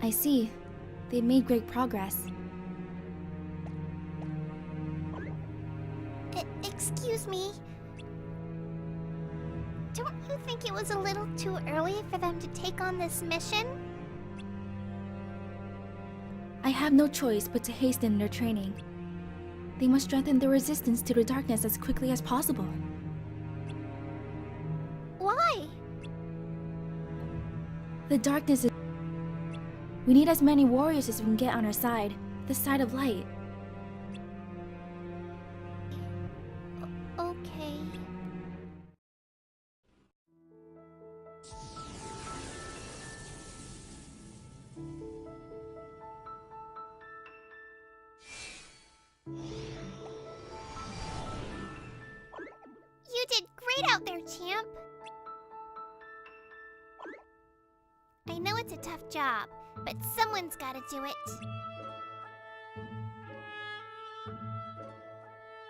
I see. They made great progress. Excuse me. Don't you think it was a little too early for them to take on this mission? I have no choice but to hasten their training. They must strengthen their resistance to the darkness as quickly as possible. Why? The darkness is... We need as many warriors as we can get on our side, the side of light. Okay. You did great out there, champ. I know it's a tough job, but someone's gotta do it.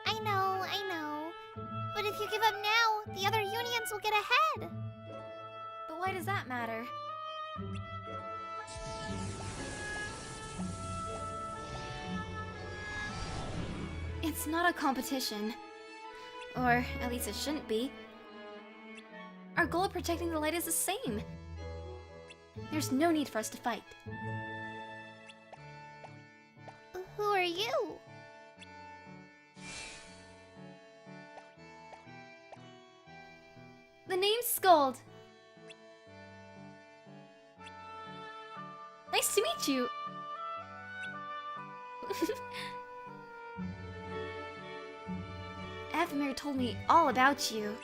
I know. But if you give up now, the other unions will get ahead. But why does that matter? It's not a competition. Or at least it shouldn't be. Our goal of protecting the light is the same. There's no need for us to fight. Who are you? The name's Skuld. Nice to meet you. Ephemer told me all about you.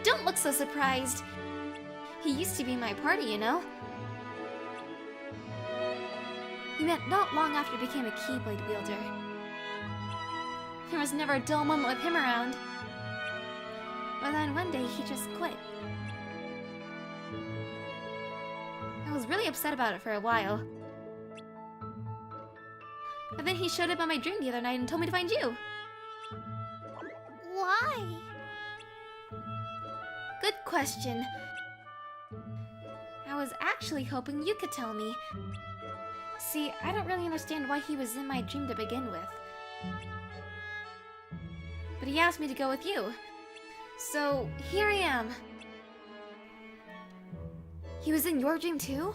Don't look so surprised. He used to be in my party, you know? We met not long after he became a Keyblade wielder. There was never a dull moment with him around. But then one day he just quit. I was really upset about it for a while. But then he showed up on my dream the other night and told me to find you. Why? Good question. I was actually hoping you could tell me. See, I don't really understand why he was in my dream to begin with. But he asked me to go with you. So, here I am. He was in your dream too?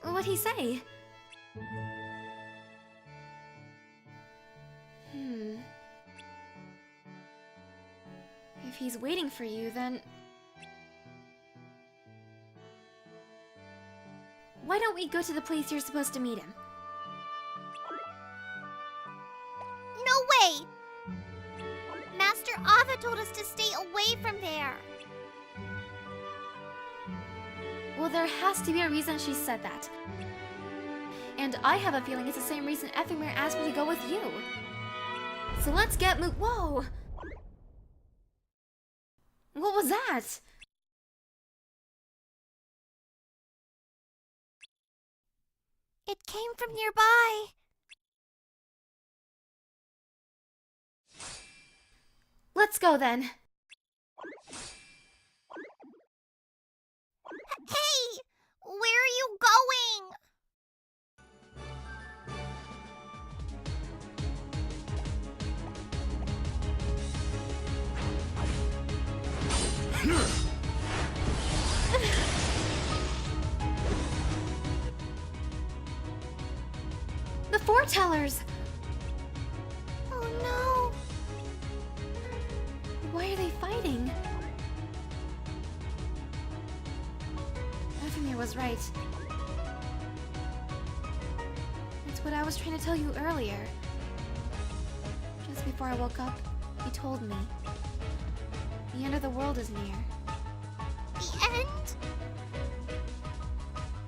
What'd he say? If he's waiting for you, then... Why don't we go to the place you're supposed to meet him? No way! Master Ava told us to stay away from there. Well, there has to be a reason she said that. And I have a feeling it's the same reason Ephemer asked me to go with you. So let's get Whoa! What was that? It came from nearby. Let's go then. Hey! Where are you going? The foretellers! Oh no! Why are they fighting? Ephemer was right. It's what I was trying to tell you earlier. Just before I woke up, he told me. The end of the world is near. The end?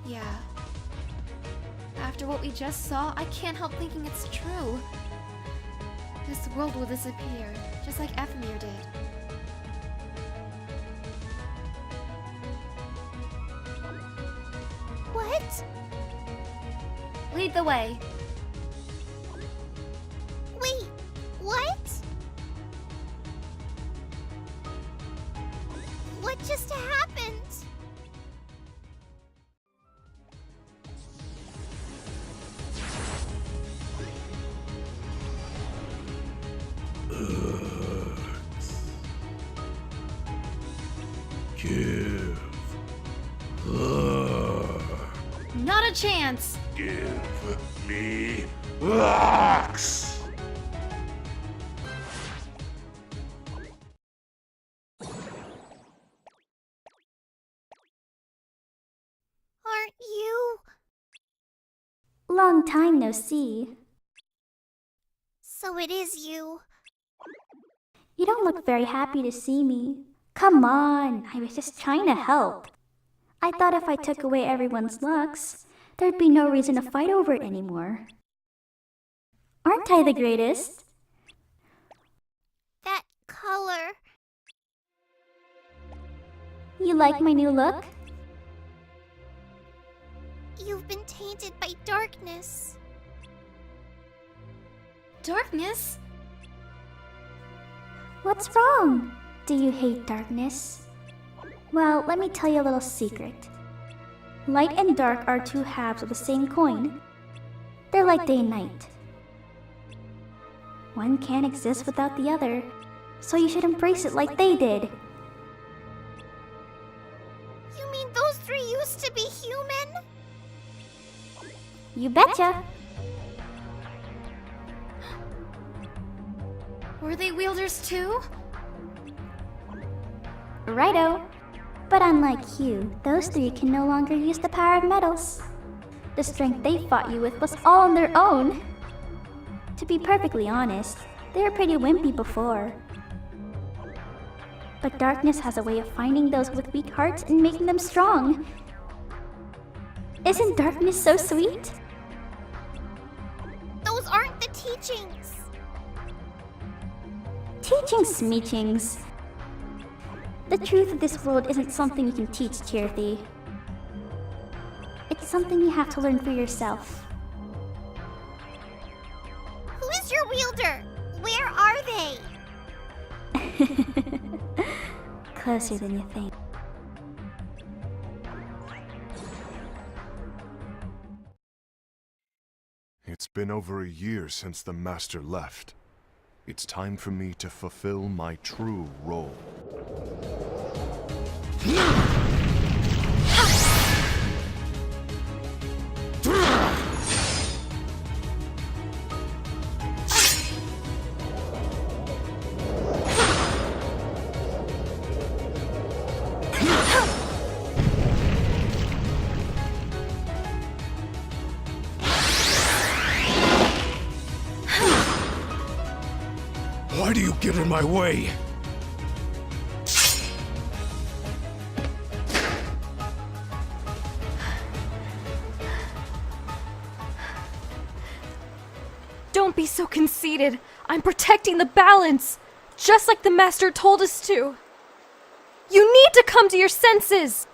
Yeah. After what we just saw, I can't help thinking it's true. This world will disappear, just like Ephemer did. What? Lead the way. Wait, what? What just happened? chance. Give me axe! Aren't you? Long time no see. So it is you. You don't look very happy to see me. Come on, I was just trying to help. I thought if I took away everyone's lucks, there'd be no reason to fight over it anymore. Aren't I the greatest? That color. You like my new look? You've been tainted by darkness. Darkness? What's wrong? Do you hate darkness? Well, let me tell you a little secret. Light and dark are two halves of the same coin. They're like day and night. One can't exist without the other, so you should embrace it like they did. You mean those three used to be human? You betcha! Were they wielders too? Righto. But unlike you, those three can no longer use the power of metals. The strength they fought you with was all on their own. To be perfectly honest, they were pretty wimpy before. But darkness has a way of finding those with weak hearts and making them strong. Isn't darkness so sweet? Those aren't the teachings. Teachings, smeechings. The truth of this world isn't something you can teach, Chirithy. It's something you have to learn for yourself. Who is your wielder? Where are they? Closer than you think. It's been over a year since the Master left. It's time for me to fulfill my true role. Why do you get in my way? Don't be so conceited. I'm protecting the balance, just like the Master told us to. You need to come to your senses!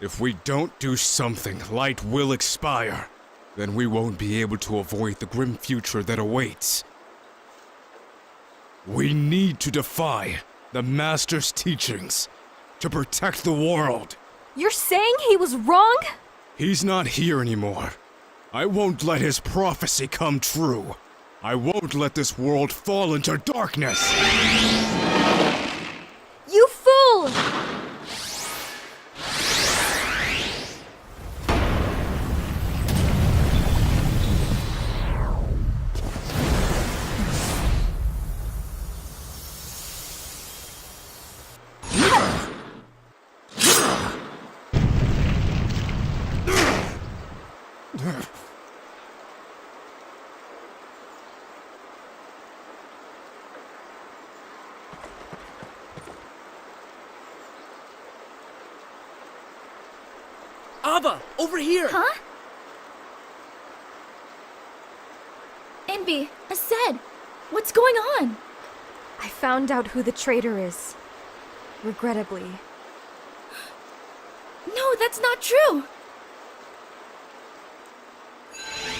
If we don't do something, light will expire. Then we won't be able to avoid the grim future that awaits. We need to defy the Master's teachings to protect the world. You're saying he was wrong? He's not here anymore. I won't let his prophecy come true. I won't let this world fall into darkness. You fool! Ava, over here! Huh? Invi, Ased, what's going on? I found out who the traitor is. Regrettably. No, that's not true!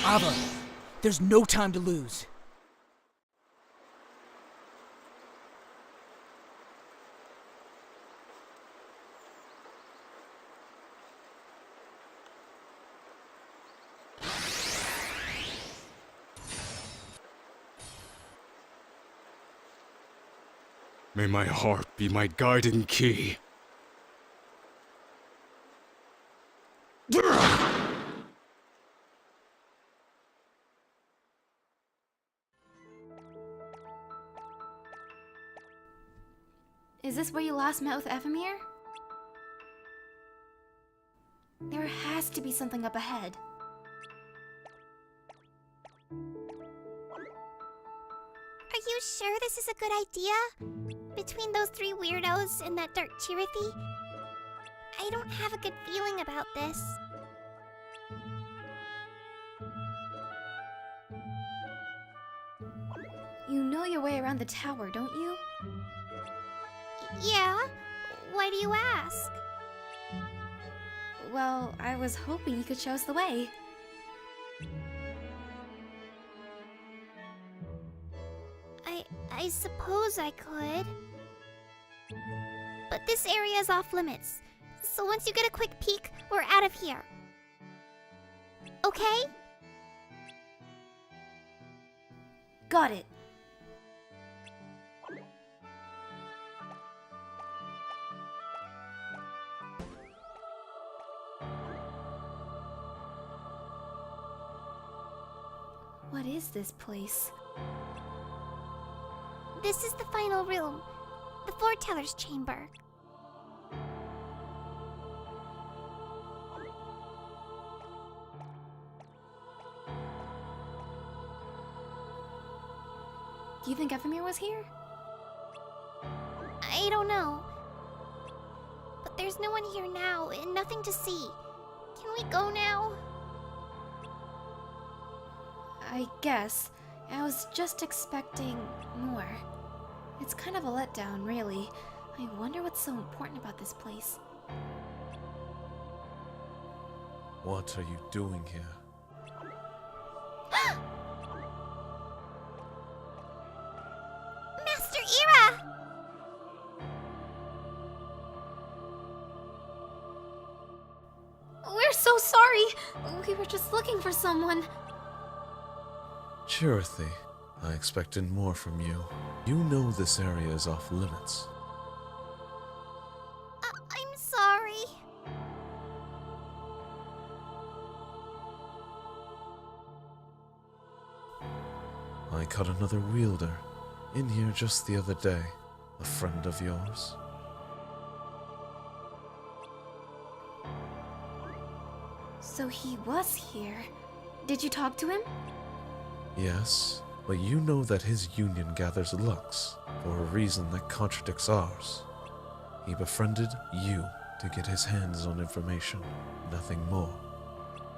Ava, there's no time to lose. May my heart be my guiding key. Is this where you last met with Ephemer? There has to be something up ahead. Are you sure this is a good idea? Between those three weirdos and that dark Chirithy? I don't have a good feeling about this. You know your way around the tower, don't you? Yeah? Why do you ask? Well, I was hoping you could show us the way. I suppose I could. But this area is off limits. So once you get a quick peek, we're out of here. Okay? Got it. What is this place? This is the final room. The foreteller's chamber. Do you think Ephemer was here? I don't know. But there's no one here now and nothing to see. Can we go now? I guess. I was just expecting more. It's kind of a letdown, really. I wonder what's so important about this place. What are you doing here? Master Ira! We're so sorry! We were just looking for someone. Chirithy, I expected more from you. You know this area is off limits. I'm sorry. I caught another wielder in here just the other day. A friend of yours. So he was here. Did you talk to him? Yes, but you know that his union gathers lux for a reason that contradicts ours. He befriended you to get his hands on information, nothing more.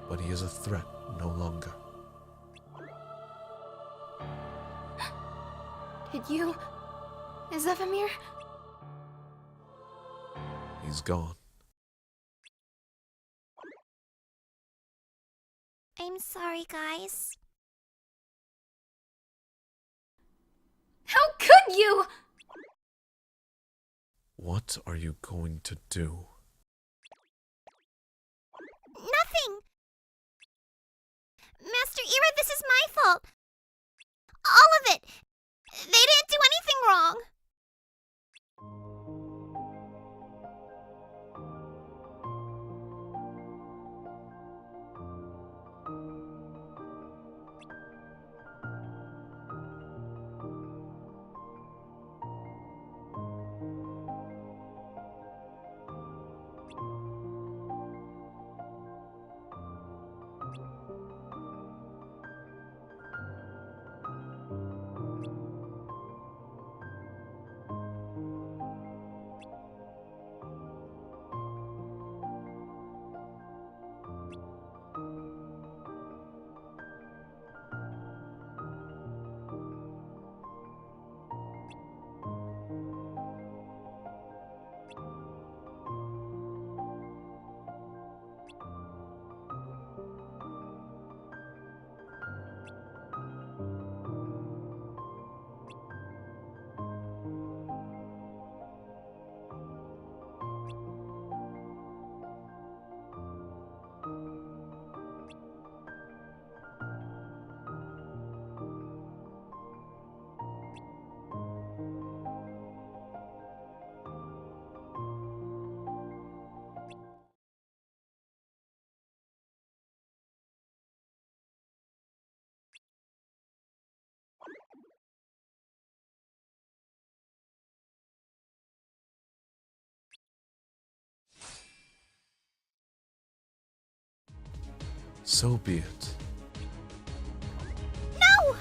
But he is a threat no longer. Did you... Is Ephemer? He's gone. I'm sorry, guys. How could you? What are you going to do? Nothing! Master Ira, this is my fault. All of it. They didn't do anything wrong. So be it. No!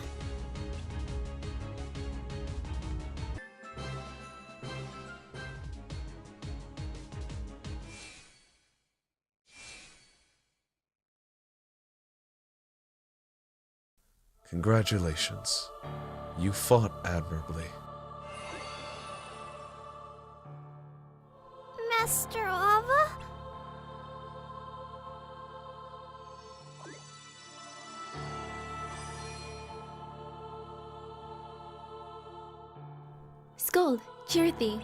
Congratulations. You fought admirably. Master Ava? Skuld, Chirithy,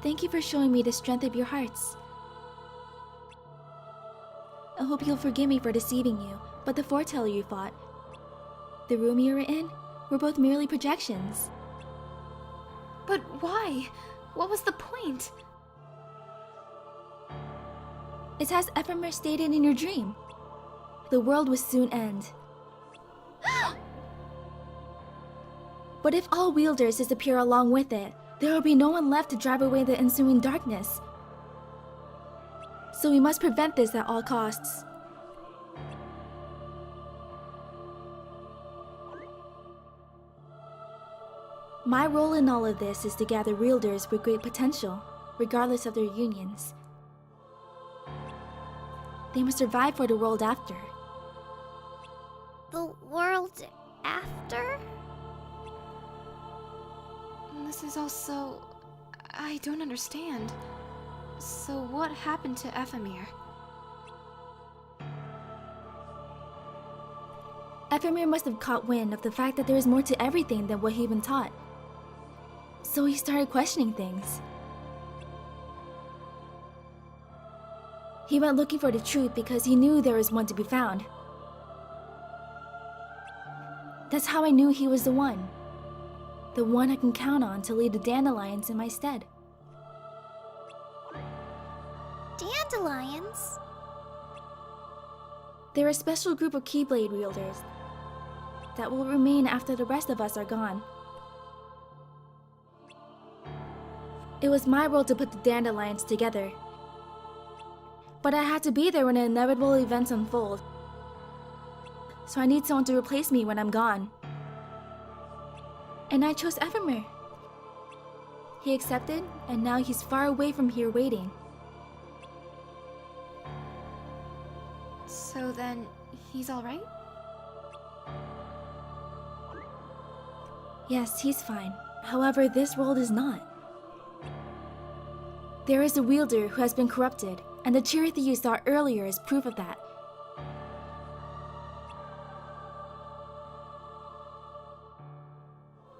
thank you for showing me the strength of your hearts. I hope you'll forgive me for deceiving you, but the foreteller you fought, the room you were in, were both merely projections. But why? What was the point? It's as Ephemer stated in your dream. The world will soon end. But if all wielders disappear along with it, there will be no one left to drive away the ensuing darkness. So we must prevent this at all costs. My role in all of this is to gather wielders with great potential, regardless of their unions. They must survive for the world after. The world after? This is also... I don't understand. So what happened to Ephemer? Ephemer must have caught wind of the fact that there is more to everything than what he'd been taught. So he started questioning things. He went looking for the truth because he knew there was one to be found. That's how I knew he was the one. The one I can count on to lead the dandelions in my stead. Dandelions? They're a special group of Keyblade wielders that will remain after the rest of us are gone. It was my role to put the dandelions together. But I had to be there when the inevitable events unfold. So I need someone to replace me when I'm gone. And I chose Ephemer. He accepted, and now he's far away from here waiting. So then, he's alright? Yes, he's fine. However, this world is not. There is a wielder who has been corrupted, and the Chirithy you saw earlier is proof of that.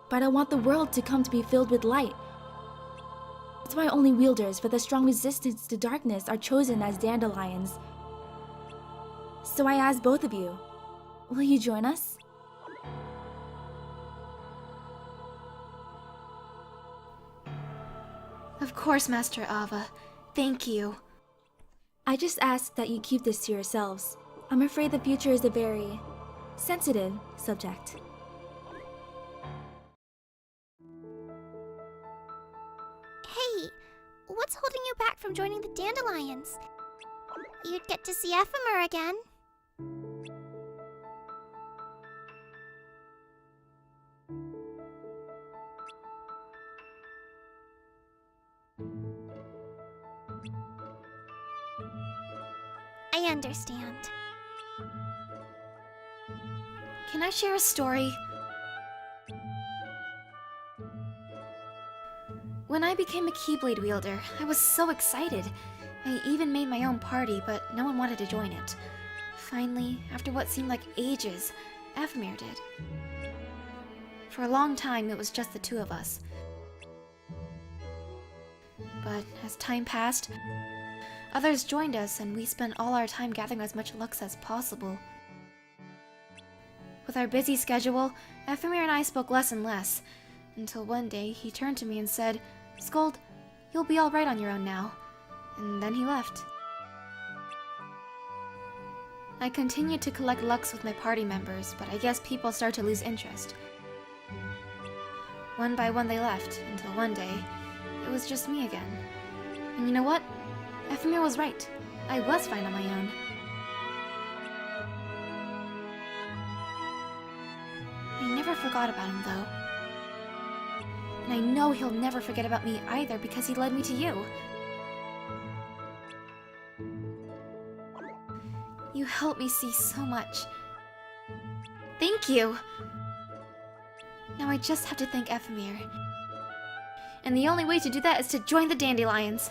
But I want the world to come to be filled with light. That's why only wielders with a strong resistance to darkness are chosen as dandelions. So I ask both of you, will you join us? Of course, Master Ava. Thank you. I just ask that you keep this to yourselves. I'm afraid the future is a very sensitive subject. Hey, what's holding you back from joining the dandelions? You'd get to see Ephemer again. I understand. Can I share a story? When I became a Keyblade wielder, I was so excited. I even made my own party, but no one wanted to join it. Finally, after what seemed like ages, Ephemer did. For a long time, it was just the two of us. But as time passed, others joined us, and we spent all our time gathering as much lux as possible. With our busy schedule, Ephemer and I spoke less and less, until one day he turned to me and said, "Skuld, you'll be alright on your own now." And then he left. I continued to collect lux with my party members, but I guess people started to lose interest. One by one they left, until one day, it was just me again. And you know what? Ephemer was right. I was fine on my own. forgot about him, though. And I know he'll never forget about me either because he led me to you. You helped me see so much. Thank you! Now I just have to thank Ephemer. And the only way to do that is to join the Dandelions.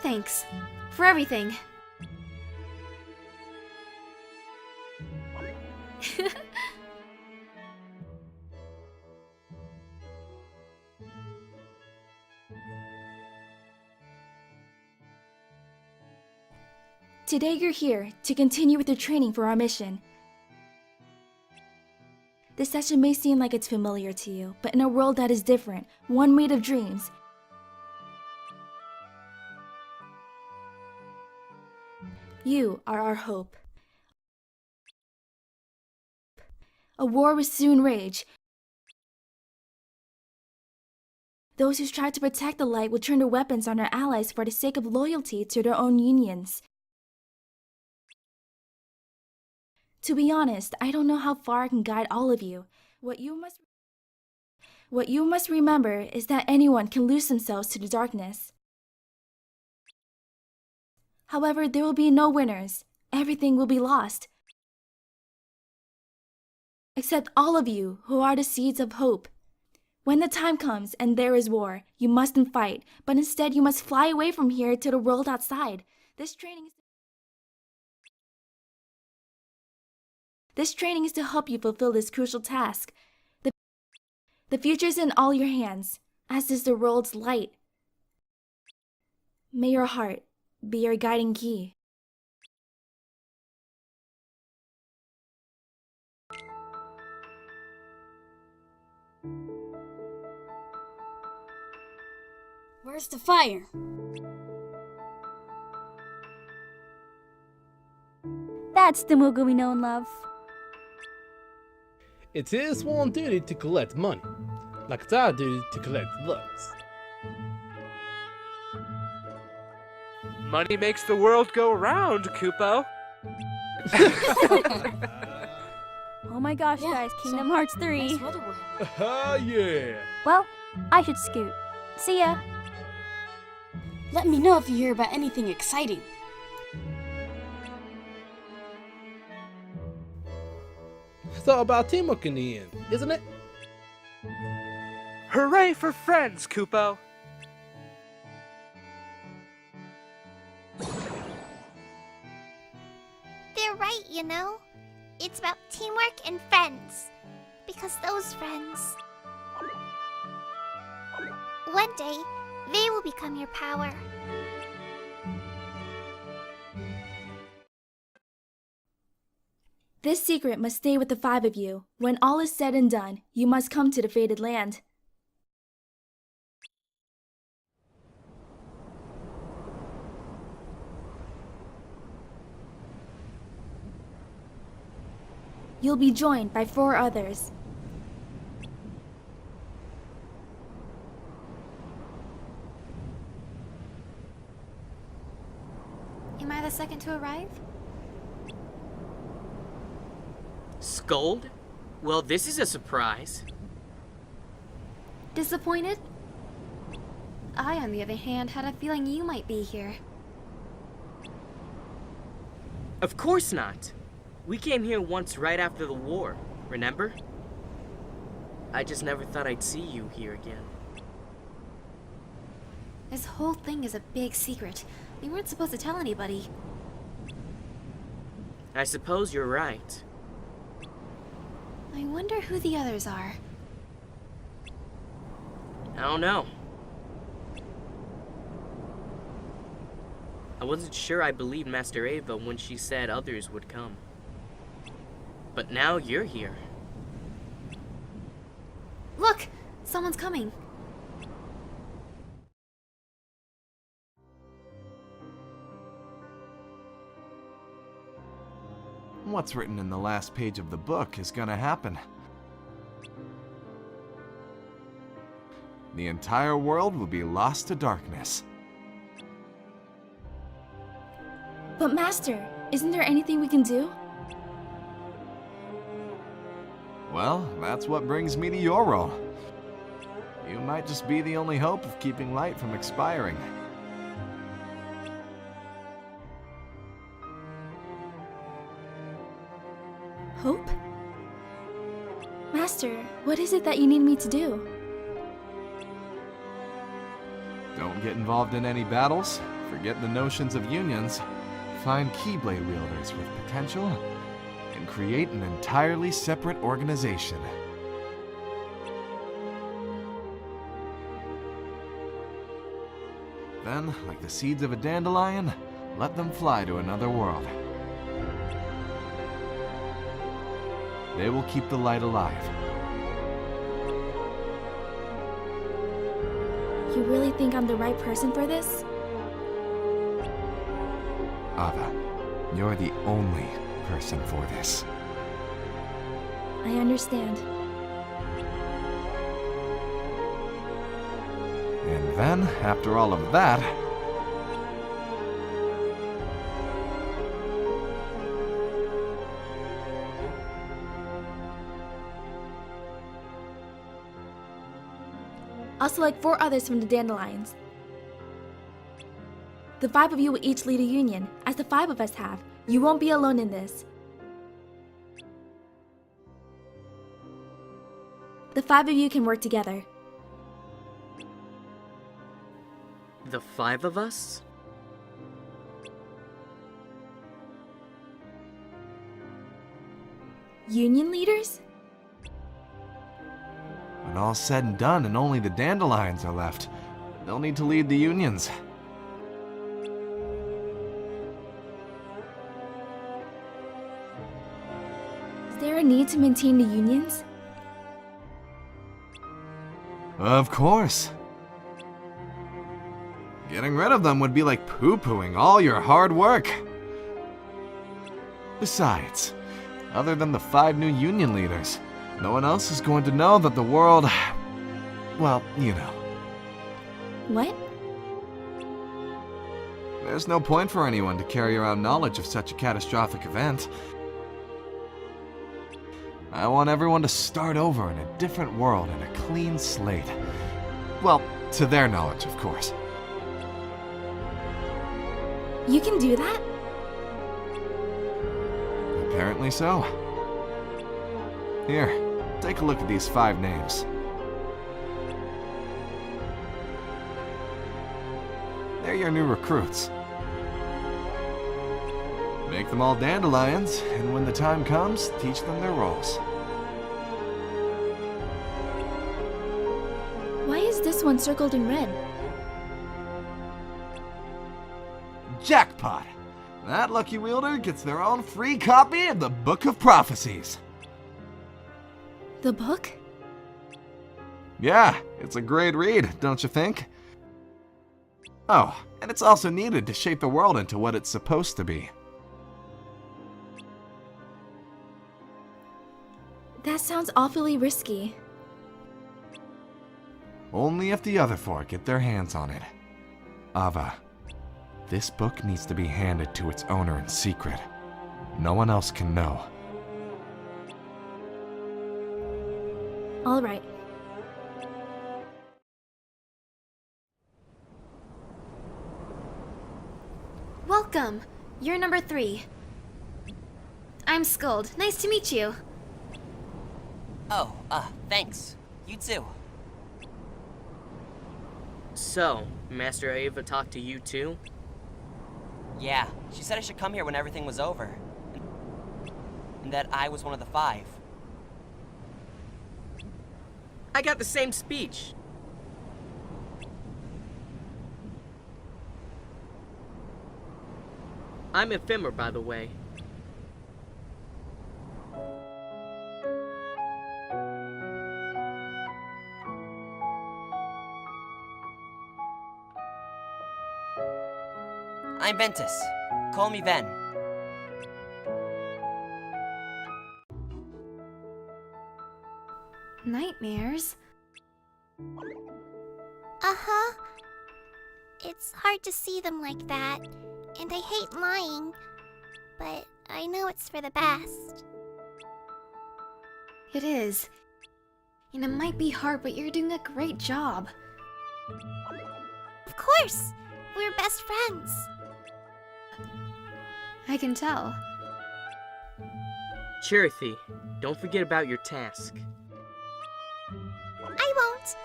Thanks. For everything. Today you're here to continue with your training for our mission. This session may seem like it's familiar to you, but in a world that is different, one made of dreams, you are our hope. A war will soon rage. Those who strive to protect the light will turn their weapons on our allies for the sake of loyalty to their own unions. To be honest, I don't know how far I can guide all of you. What you must remember is that anyone can lose themselves to the darkness. However, there will be no winners. Everything will be lost. Except all of you who are the seeds of hope. When the time comes and there is war, you mustn't fight, but instead you must fly away from here to the world outside. This training is to help you fulfill this crucial task. The future is in all your hands, as is the world's light. May your heart be your guiding key. Where's the fire? That's the Moogle we know and love. It's his sworn duty to collect money, like it's our duty to collect looks. Money makes the world go round, Kupo. Oh my gosh, guys, Kingdom Hearts 3. Ah, yeah. Well, I should scoot. See ya. Let me know if you hear about anything exciting. It's all about teamwork in the end, isn't it? Hooray for friends, Kupo! They're right, you know? It's about teamwork and friends. Because those friends... one day, they will become your power. This secret must stay with the 5 of you. When all is said and done, you must come to the fated land. You'll be joined by 4 others. Am I the second to arrive? Skuld? Well, this is a surprise. Disappointed? I, on the other hand, had a feeling you might be here. Of course not. We came here once right after the war, remember? I just never thought I'd see you here again. This whole thing is a big secret. We weren't supposed to tell anybody. I suppose you're right. I wonder who the others are. I don't know. I wasn't sure I believed Master Ava when she said others would come. But now you're here. Look! Someone's coming. What's written in the last page of the book is gonna happen. The entire world will be lost to darkness. But Master, Isn't there anything we can do? Well, that's what brings me to your role. You might just be the only hope of keeping light from expiring. Hope? Master, what is it that you need me to do? Don't get involved in any battles, forget the notions of unions, find Keyblade wielders with potential, and create an entirely separate organization. Then, like the seeds of a dandelion, let them fly to another world. They will keep the light alive. You really think I'm the right person for this? Ava, you're the only person for this. I understand. And then, after all of that, I'll select 4 others from the dandelions. The 5 of you will each lead a union, as the 5 of us have. You won't be alone in this. The 5 of you can work together. The 5 of us? Union leaders? when all's said and done and only the dandelions are left, they'll need to lead the unions. Is there a need to maintain the unions? Of course. Getting rid of them would be like poo-pooing all your hard work. Besides, other than the 5 new union leaders, no one else is going to know that the world... well, you know. What? There's no point for anyone to carry around knowledge of such a catastrophic event. I want everyone to start over in a different world and a clean slate. Well, to their knowledge, of course. You can do that? Apparently so. Here, take a look at these 5 names. They're your new recruits. Make them all dandelions, and when the time comes, teach them their roles. Why is this one circled in red? Jackpot! That lucky wielder gets their own free copy of the Book of Prophecies. The book? Yeah, it's a great read, don't you think? Oh, and it's also needed to shape the world into what it's supposed to be. That sounds awfully risky. Only if the other 4 get their hands on it. Ava, this book needs to be handed to its owner in secret. No one else can know. All right. Welcome. You're number 3. I'm Skuld. Nice to meet you. Oh, thanks. You too. So, Master Ava talked to you too? Yeah, she said I should come here when everything was over. And that I was one of the 5. I got the same speech. I'm Ephemer, by the way. I'm Ventus. Call me Ven. Nightmares? Uh-huh. It's hard to see them like that, and I hate lying. but I know it's for the best. It is. And it might be hard, but you're doing a great job. Of course! We're best friends. I can tell. Chirithy, don't forget about your task. I won't.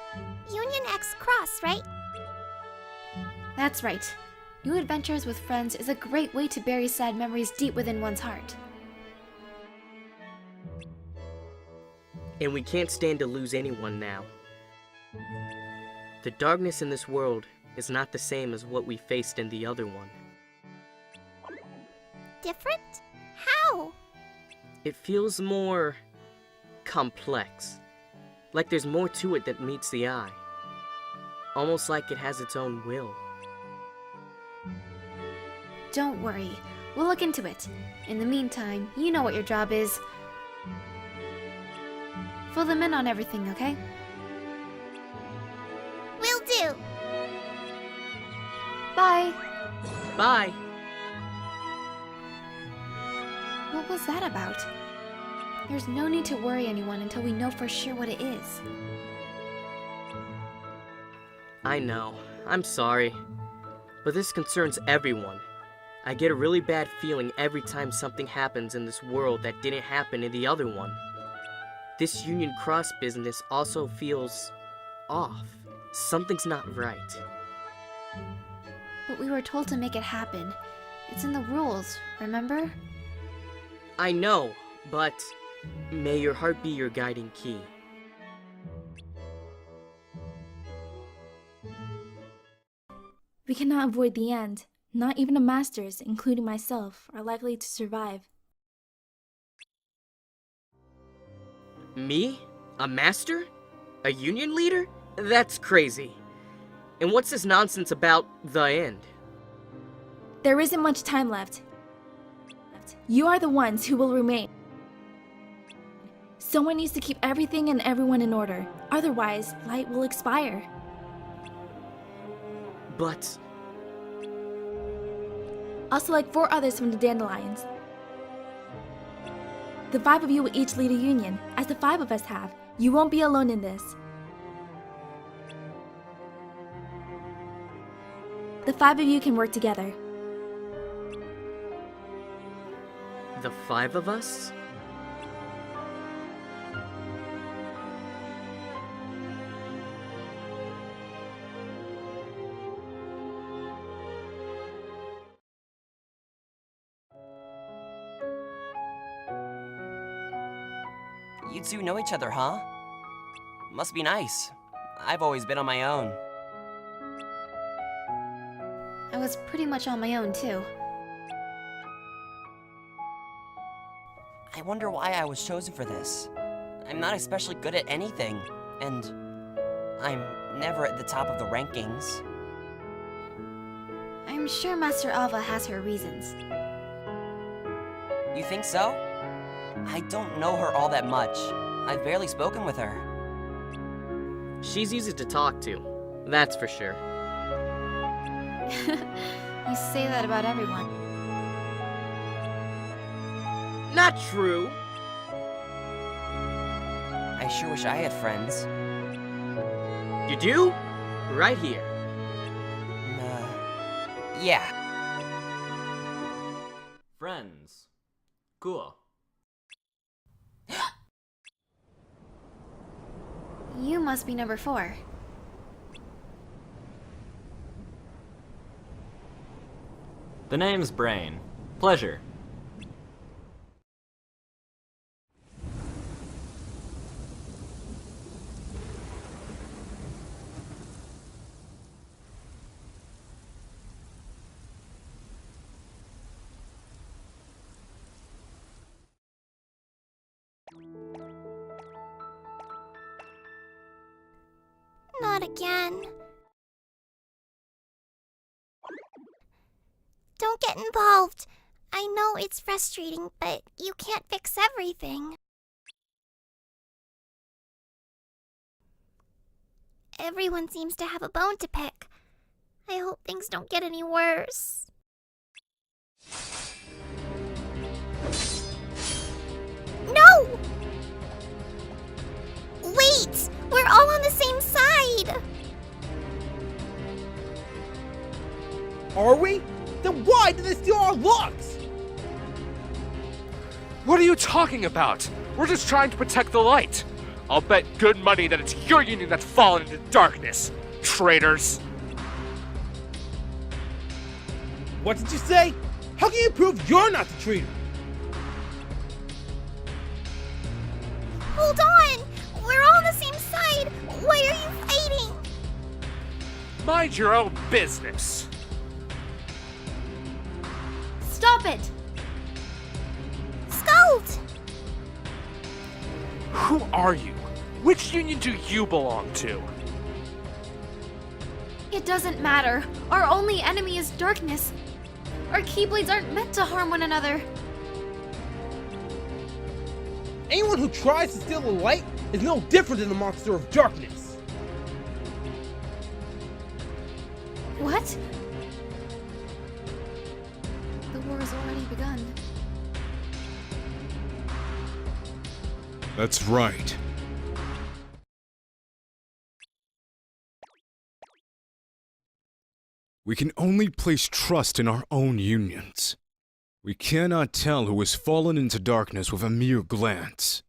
Union X Cross, right? That's right. New adventures with friends is a great way to bury sad memories deep within one's heart. And we can't stand to lose anyone now. The darkness in this world is not the same as what we faced in the other one. Different? How? It feels more complex. Like there's more to it that meets the eye. Almost like it has its own will. Don't worry. We'll look into it. In the meantime, you know what your job is. Fill them in on everything, okay? Will do! Bye! Bye! What was that about? There's no need to worry anyone until we know for sure what it is. I know. I'm sorry. But this concerns everyone. I get a really bad feeling every time something happens in this world that didn't happen in the other one. This Union Cross business also feels off. Something's not right. But we were told to make it happen. It's in the rules, remember? I know, but may your heart be your guiding key. We cannot avoid the end. Not even the masters, including myself, are likely to survive. Me? A master? A union leader? That's crazy. And what's this nonsense about the end? There isn't much time left. You are the ones who will remain. Someone needs to keep everything and everyone in order. Otherwise, light will expire. But... I'll select 4 others from the Dandelions. The 5 of you will each lead a union, as the 5 of us have. You won't be alone in this. The 5 of you can work together. The 5 of us? You two know each other, huh? Must be nice. I've always been on my own. I was pretty much on my own, too. I wonder why I was chosen for this. I'm not especially good at anything, and I'm never at the top of the rankings. I'm sure Master Ava has her reasons. You think so? I don't know her all that much. I've barely spoken with her. She's easy to talk to, that's for sure. You say that about everyone. Not true! I sure wish I had friends. You do? Right here. Yeah. Friends. Cool. You must be number 4. The name's Brain. Pleasure. Not again. Don't get involved. I know it's frustrating, but you can't fix everything. Everyone seems to have a bone to pick. I hope things don't get any worse. No! Wait! We're all on the same side! Are we? Then why did they steal our locks? What are you talking about? We're just trying to protect the light. I'll bet good money that it's your union that's fallen into darkness. Traitors. What did you say? How can you prove you're not the traitor? Hold on! We're all on the same side! Why are you fighting? Mind your own business. Stop it! Skuld! Who are you? Which union do you belong to? It doesn't matter. Our only enemy is darkness. Our Keyblades aren't meant to harm one another. Anyone who tries to steal the light is no different than the monster of darkness. What? The war has already begun. That's right. We can only place trust in our own unions. We cannot tell who has fallen into darkness with a mere glance.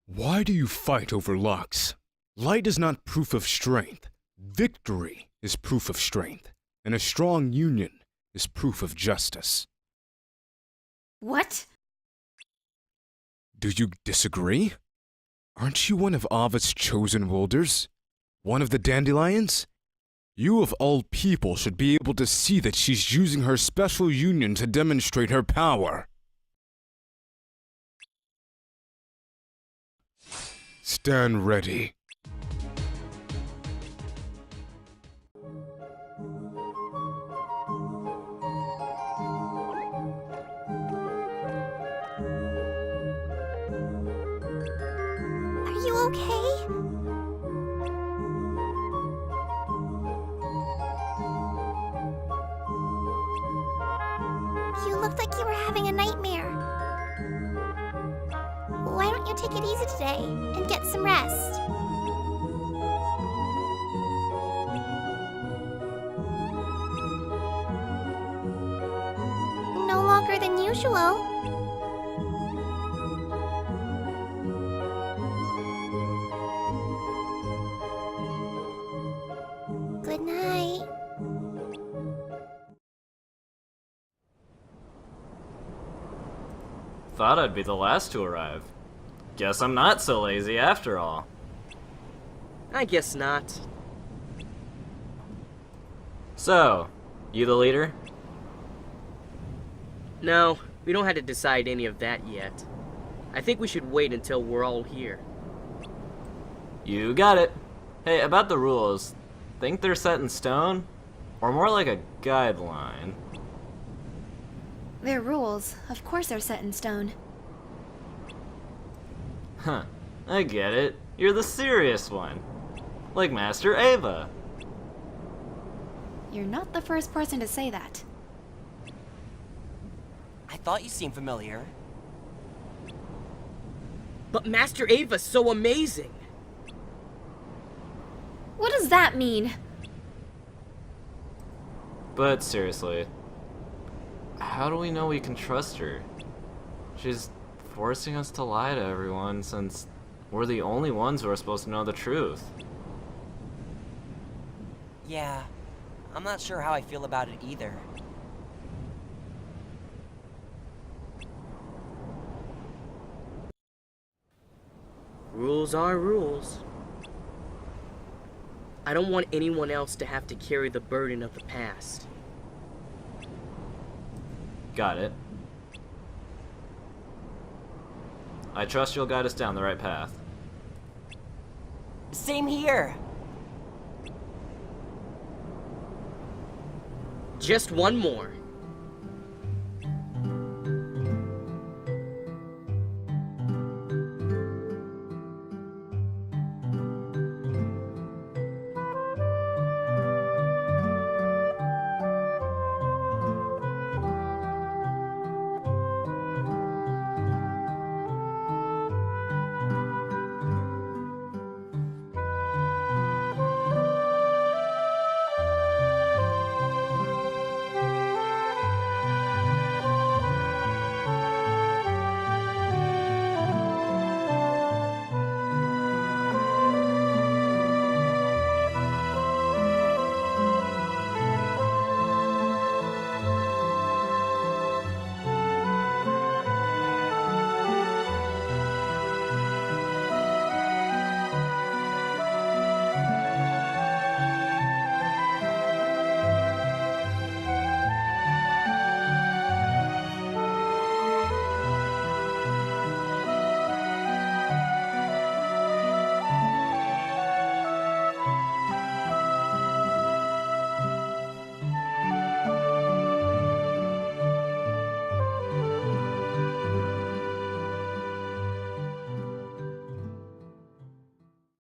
Why do you fight over Lux? Light is not proof of strength. Victory is proof of strength, and a strong union is proof of justice. What? Do you disagree? Aren't you one of Ava's chosen wielders? One of the dandelions? You of all people should be able to see that she's using her special union to demonstrate her power. Stand ready. Are you okay? You looked like you were having a nightmare. Why don't you take it easy today and get some rest? No longer than usual. Good night. Thought I'd be the last to arrive. Guess I'm not so lazy after all. I guess not. So, you the leader? No, we don't have to decide any of that yet. I think we should wait until we're all here. You got it. Hey, about the rules, think they're set in stone? Or more like a guideline? They're rules. Of course they're set in stone. Huh, I get it. You're the serious one. Like Master Ava. You're not the first person to say that. I thought you seemed familiar. But Master Ava's so amazing! What does that mean? But seriously, how do we know we can trust her? She's forcing us to lie to everyone since we're the only ones who are supposed to know the truth. Yeah, I'm not sure how I feel about it either. Rules are rules. I don't want anyone else to have to carry the burden of the past. Got it. I trust you'll guide us down the right path. Same here. Just one more.